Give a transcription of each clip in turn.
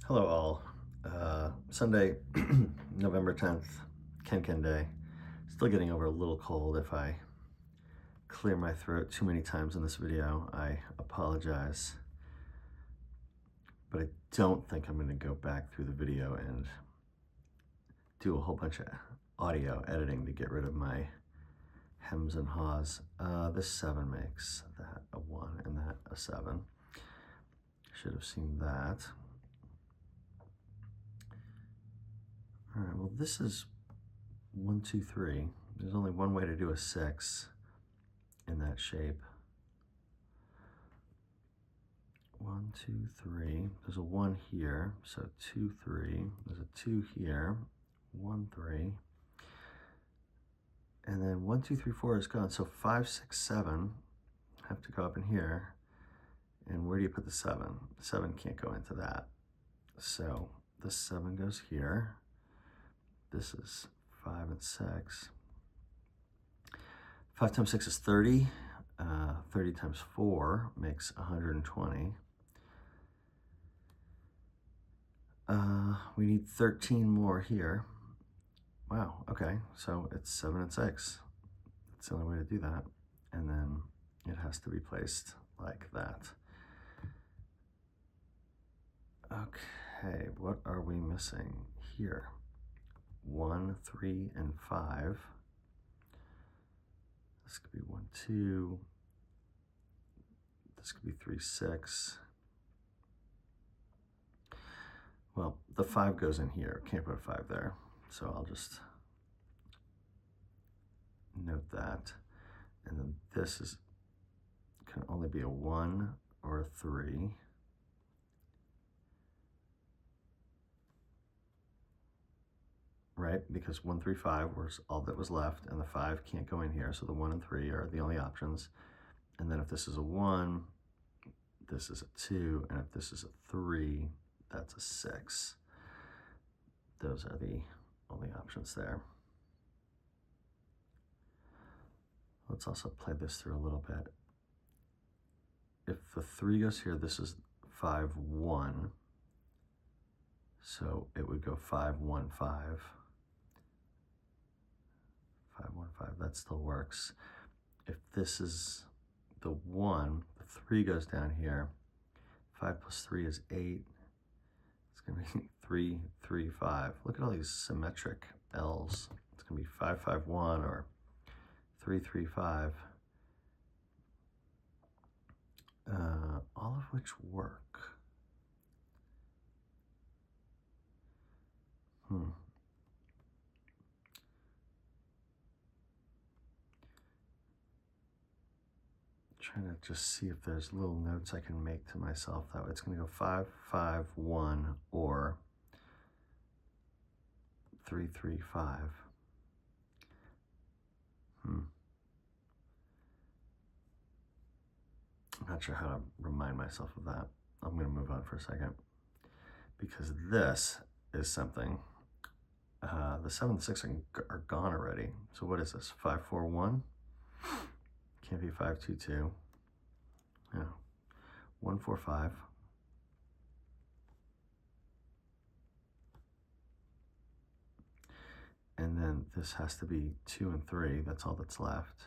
Hello all. Sunday, November 10th, KenKen Day. Still getting over a little cold. If I clear my throat too many times in this video, I apologize. But I don't think I'm going to go back through the video and do a whole bunch of audio editing to get rid of my hems and haws. This 7 makes that a 1 and that a 7. Should have seen that. All right, well, this is 1, 2, 3. There's only one way to do a 6 in that shape. 1, 2, 3. There's a 1 here, so 2, 3. There's a 2 here, 1, 3. And then 1, 2, 3, 4 is gone. So 5, 6, 7 have to go up in here. And where do you put the 7? 7 can't go into that. So this 7 goes here. This is 5 and 6. 5 times 6 is 30. 30 times 4 makes 120. We need 13 more here. Wow, okay, so it's 7 and 6. That's the only way to do that. And then it has to be placed like that. Okay, what are we missing here? 1, 3, and 5. This could be 1, 2. This could be 3, 6. Well, the 5 goes in here. Can't put a 5 there. So I'll just note that. And then this can only be a 1 or a 3. Right? Because 1, 3, 5 was all that was left, and the 5 can't go in here. So the 1 and 3 are the only options. And then if this is a 1, this is a 2, and if this is a 3, that's a 6. Those are the only options there. Let's also play this through a little bit. If the 3 goes here, this is 5, 1. So it would go 5, 1, 5. 5, 1, 5, that still works. If this is the 1, the 3 goes down here. 5 plus 3 is 8. It's going to be 3, 3, 5. Look at all these symmetric L's. It's going to be 5, 5, 1 or 3, 3, 5. All of which work. Trying to just see if there's little notes I can make to myself that way. It's going to go 5, 5, 1 or 3, 3, 5. I'm not sure how to remind myself of that. I'm going to move on for a second because this is something. The 7 and 6 are gone already. So what is this? 5, 4, 1? Can't be 5, 2, 2. Yeah. 1, 4, 5. And then this has to be 2 and 3. That's all that's left.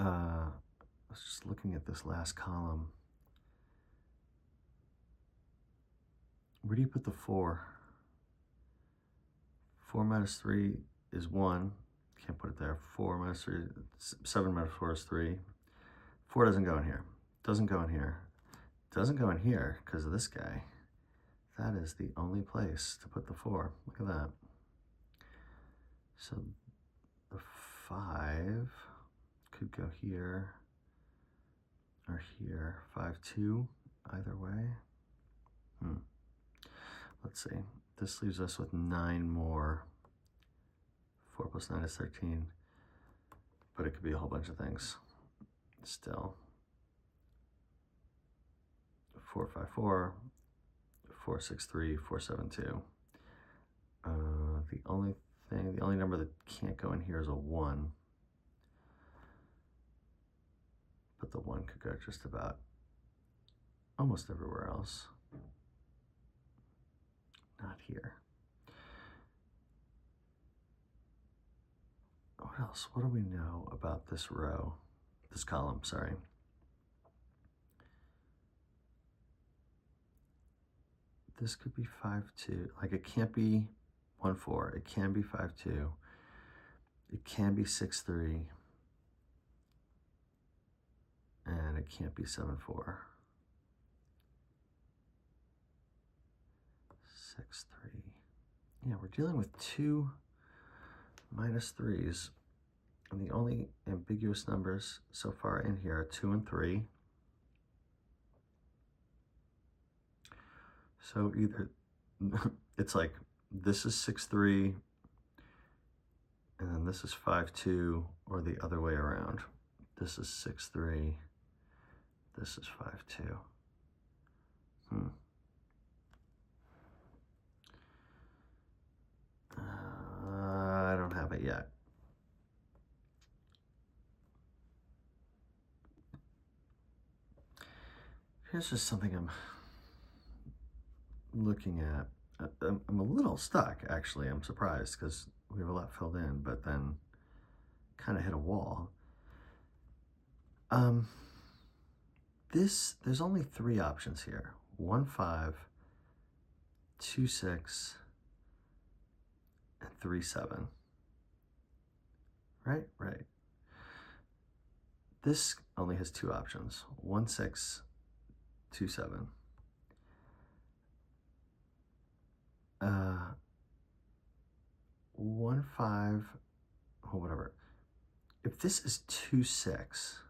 I was just looking at this last column. Where do you put the 4? 4 minus 3 is 1. Can't put it there. 4 minus 3, 7 minus 4 is 3. 4 doesn't go in here. Doesn't go in here. Doesn't go in here because of this guy. That is the only place to put the 4. Look at that. So the 5 could go here or here. 5, 2, either way. Let's see. This leaves us with 9 more. 4 plus 9 is 13. But it could be a whole bunch of things still. 4, 5, 4. 4, 6, 3, 4, 7, 2. The only number that can't go in here is a 1. But the 1 could go just about almost everywhere else. Not here. What else? What do we know about this row? This column, sorry. This could be 5, 2. Like it can't be 1, 4. It can be 5, 2. It can be 6, 3. And it can't be 7, 4. 6, 3. Yeah, we're dealing with 2 minus 3s. And the only ambiguous numbers so far in here are 2 and 3. So either it's like this is 6, 3, and then this is 5, 2, or the other way around. This is 6, 3. This is 5, 2. I don't have it yet. Here's just something I'm looking at. I'm a little stuck, actually. I'm surprised because we have a lot filled in, but then kind of hit a wall. There's only 3 options here. 1, 5, 2, 6, and 3, 7. Right? Right. This only has 2 options. 1, 6, 2, 7. 1, 5, or whatever. If this is 2, 6,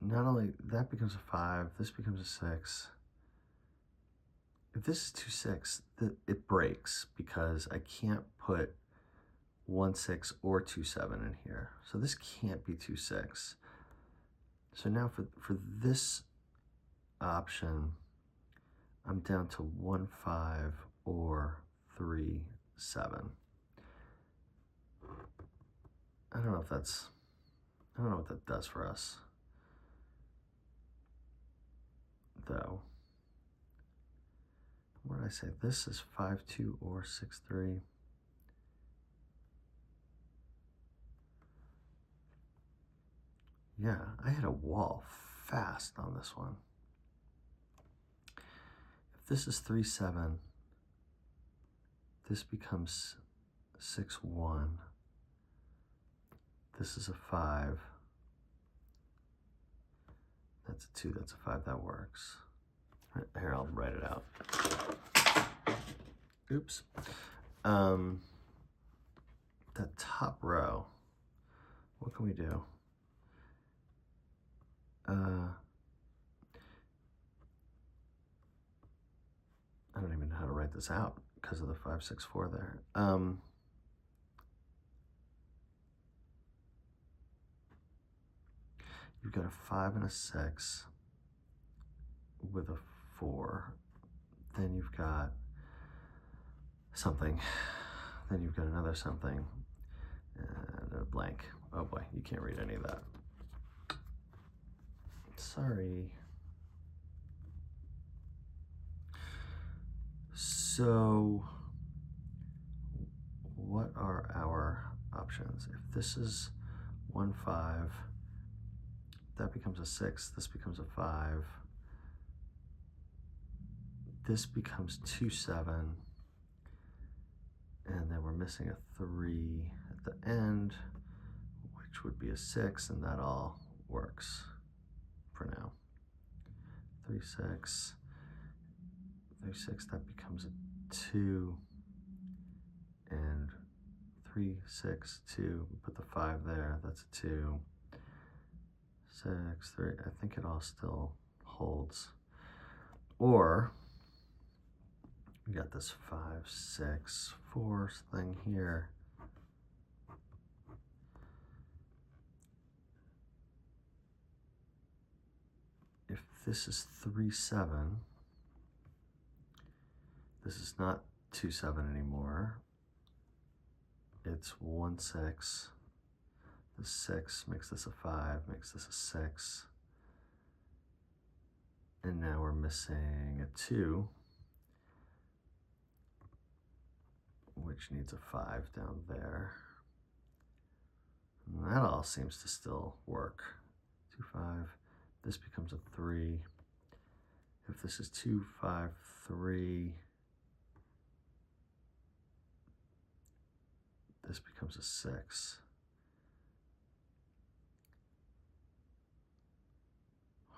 not only that becomes a 5, this becomes a 6. If this is 2, 6, it breaks because I can't put 1, 6 or 2, 7 in here. So this can't be 2, 6. So now for this option, I'm down to 1, 5 or 3, 7. I don't know what that does for us, though. What did I say? This is 5, 2 or 6, 3. Yeah, I hit a wall fast on this one. If this is 3, 7, this becomes 6, 1. This is a 5. That's a 2, that's a 5, that works. Here, I'll write it out. Oops. That top row, what can we do? I don't even know how to write this out because of the 5, 6, 4 there. You've got a 5 and a 6 with a 4. Then you've got something. Then you've got another something. And a blank. Oh boy, you can't read any of that. Sorry. So, what are our options? If this is 1, 5, that becomes a 6, this becomes a 5, this becomes 2, 7, and then we're missing a 3 at the end, which would be a 6, and that all works for now. 3, 6, 3, 6, that becomes a 2, and 3, 6, 2, put the 5 there, that's a 2, 6, 3, I think it all still holds. Or, we got this 5, 6, 4 thing here. If this is 3, 7, this is not 2, 7 anymore. It's 1, 6. The 6 makes this a 5, makes this a 6. And now we're missing a 2, which needs a 5 down there. And that all seems to still work. 2, 5. This becomes a 3. If this is 2, 5, 3, this becomes a 6.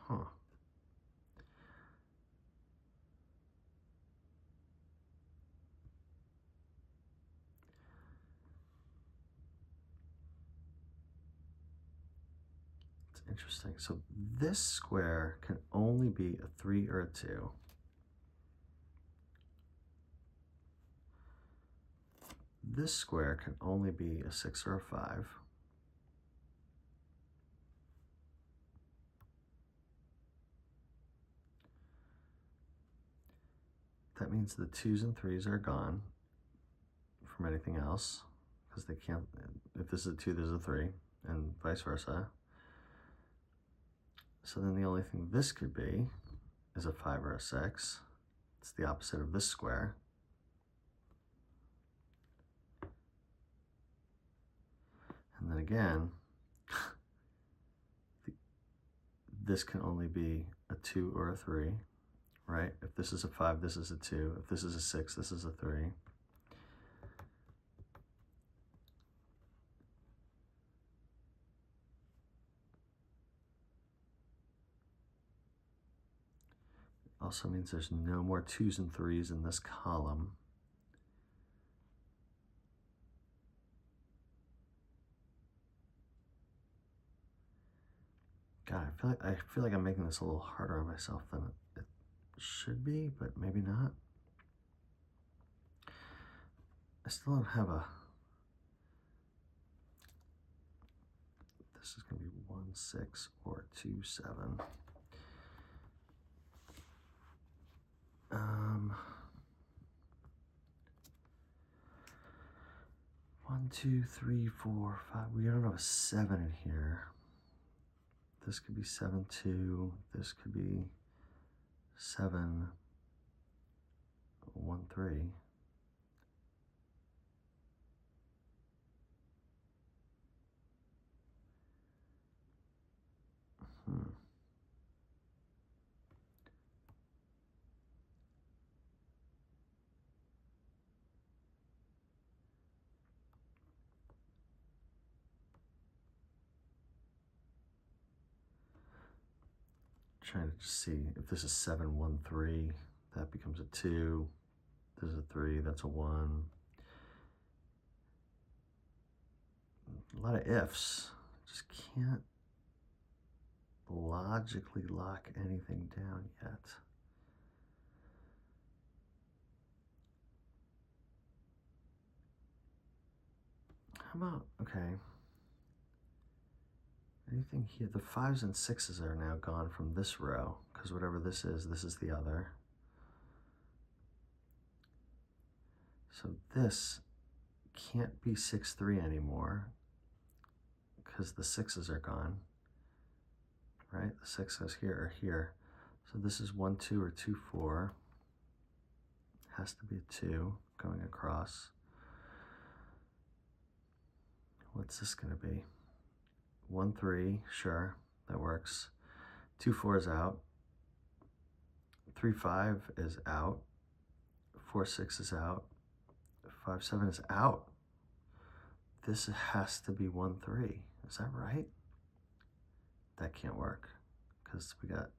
Huh. It's interesting. So this square can only be a 3 or a 2. This square can only be a 6 or a 5. That means the 2s and 3s are gone from anything else, because they can't, if this is a 2, there's a 3, and vice versa. So then the only thing this could be is a 5 or a 6. It's the opposite of this square. And then again, this can only be a 2 or a 3, right? If this is a 5, this is a 2. If this is a 6, this is a 3. Also means there's no more 2s and 3s in this column. God, I feel like I'm making this a little harder on myself than it should be, but maybe not. I still don't have a, this is gonna be 1, 6 or 2, 7. 1, 2, 3, 4, 5. We don't have a 7 in here. This could be 7, 2. This could be 7, 1, 3. Trying to just see if this is 7, 1, 3, that becomes a 2. This is a 3, that's a 1. A lot of ifs. Just can't logically lock anything down yet. How about, okay. Anything here? The 5s and 6s are now gone from this row, because whatever this is the other. So this can't be 6, 3 anymore, because the 6s are gone, right? The 6s here are here. So this is 1, 2 or 2, 4. Has to be a 2 going across. What's this gonna be? 1, 3, sure, that works. 2, 4 is out. 3, 5 is out. 4, 6 is out. 5, 7 is out. This has to be 1, 3. Is that right? That can't work, because we got,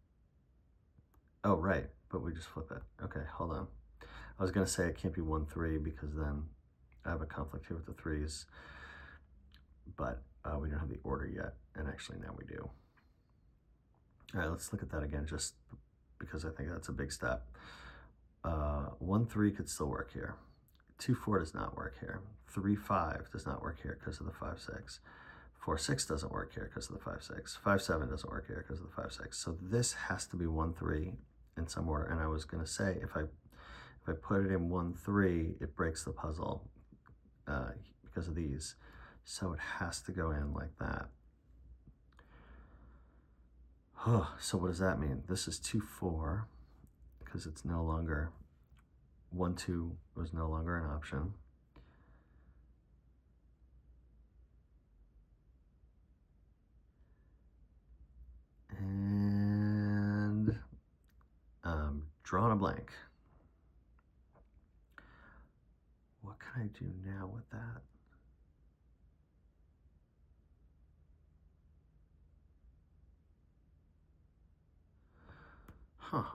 oh, right, but we just flip it. Okay, hold on. I was gonna say it can't be 1, 3, because then I have a conflict here with the 3s, but we don't have the order yet, and actually now we do. All right, let's look at that again, just because I think that's a big step. 1, 3 could still work here. 2, 4 does not work here. 3, 5 does not work here because of the 5, 6. 4, 6 doesn't work here because of the 5, 6. 5, 7 doesn't work here because of the 5, 6. So this has to be 1, 3 in some order. And I was going to say, if I put it in 1, 3, it breaks the puzzle because of these. So it has to go in like that. So what does that mean? This is 2, 4 because it's no longer 1, 2 was no longer an option. And drawing a blank. What can I do now with that?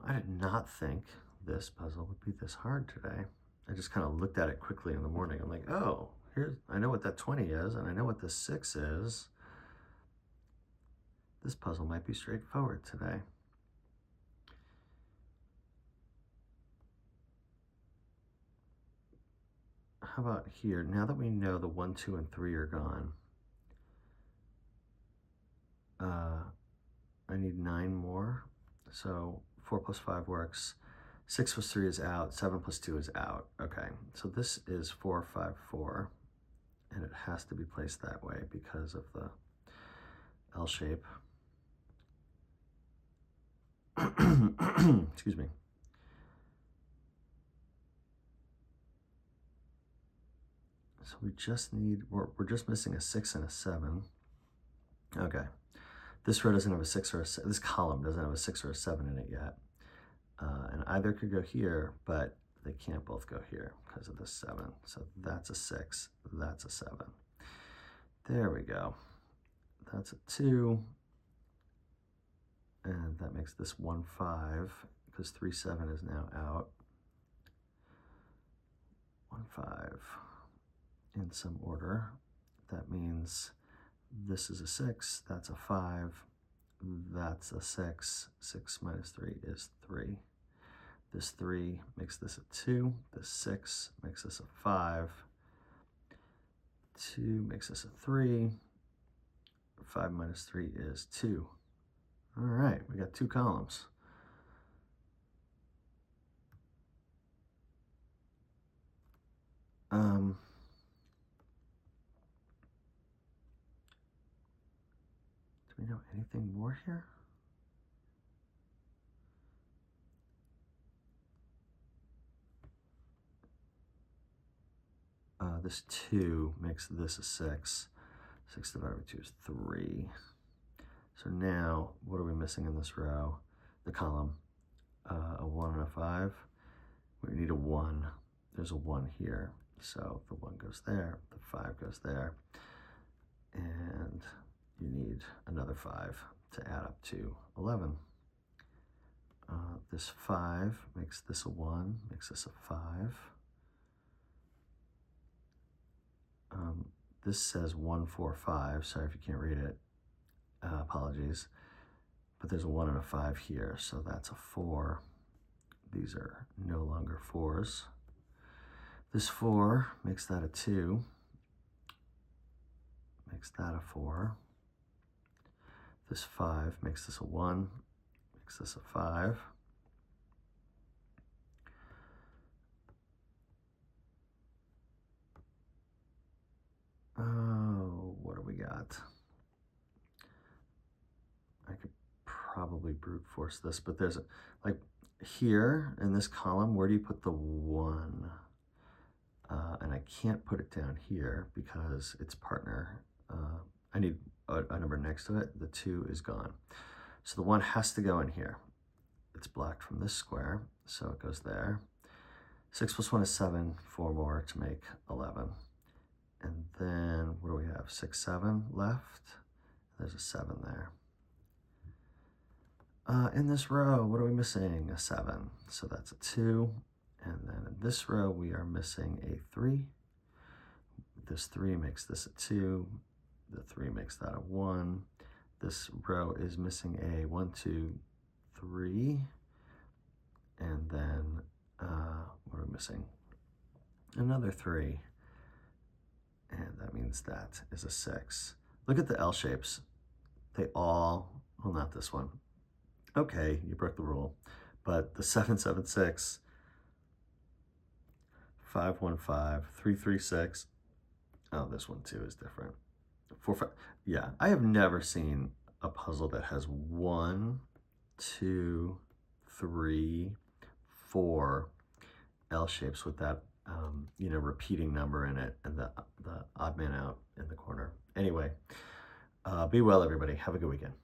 I did not think this puzzle would be this hard today. I just kind of looked at it quickly in the morning. I'm like, oh, I know what that 20 is, and I know what this 6 is. This puzzle might be straightforward today. How about here? Now that we know the 1, 2, and 3 are gone, I need 9 more. So 4 plus 5 works. 6 plus 3 is out. 7 plus 2 is out. Okay, so this is 4, 5, 4, and it has to be placed that way because of the L shape. Excuse me. So we just need, we're just missing a 6 and a 7. Okay. This row doesn't have a 6 or a 7. This column doesn't have a 6 or a 7 in it yet. And either could go here, but they can't both go here because of this 7. So that's a 6, that's a 7. There we go. That's a 2. And that makes this 1, 5, because 3, 7 is now out. 1, 5 in some order. That means this is a 6, that's a 5, that's a 6. 6 minus 3 is 3. This 3 makes this a 2. This 6 makes this a 5. 2 makes this a 3. 5 minus 3 is 2. All right, we got 2 columns. Do we know anything more here? This 2 makes this a 6. 6 divided by 2 is 3. So now, what are we missing in this row? The column. A 1 and a 5. We need a 1. There's a 1 here. So the 1 goes there, the 5 goes there. And you need another 5 to add up to 11. This 5 makes this a 1, makes this a 5. This says 1, 4, 5. Sorry if you can't read it. Apologies. But there's a 1 and a 5 here, so that's a 4. These are no longer 4s. This 4 makes that a 2. Makes that a 4. This 5 makes this a 1. Makes this a 5. Oh, what do we got? I could probably brute force this, but there's like here in this column, where do you put the 1? And I can't put it down here because it's partner. I need a number next to it. The 2 is gone. So the 1 has to go in here. It's blocked from this square, so it goes there. 6 plus 1 is 7, 4 more to make 11. And then what do we have? 6, 7 left. There's a 7 there. In this row, what are we missing? A 7. So that's a 2. And then in this row, we are missing a 3. This 3 makes this a 2. The 3 makes that a 1. This row is missing a 1, 2, 3. And then what are we missing? Another 3. And that means that is a 6. Look at the L shapes. They all, well, not this one. Okay, you broke the rule. But the 776, 515, 336. Oh, this one too is different. 4, 5. Yeah, I have never seen a puzzle that has 1, 2, 3, 4 L shapes with that, repeating number in it and the odd man out in the corner. Anyway, be well, everybody. Have a good weekend.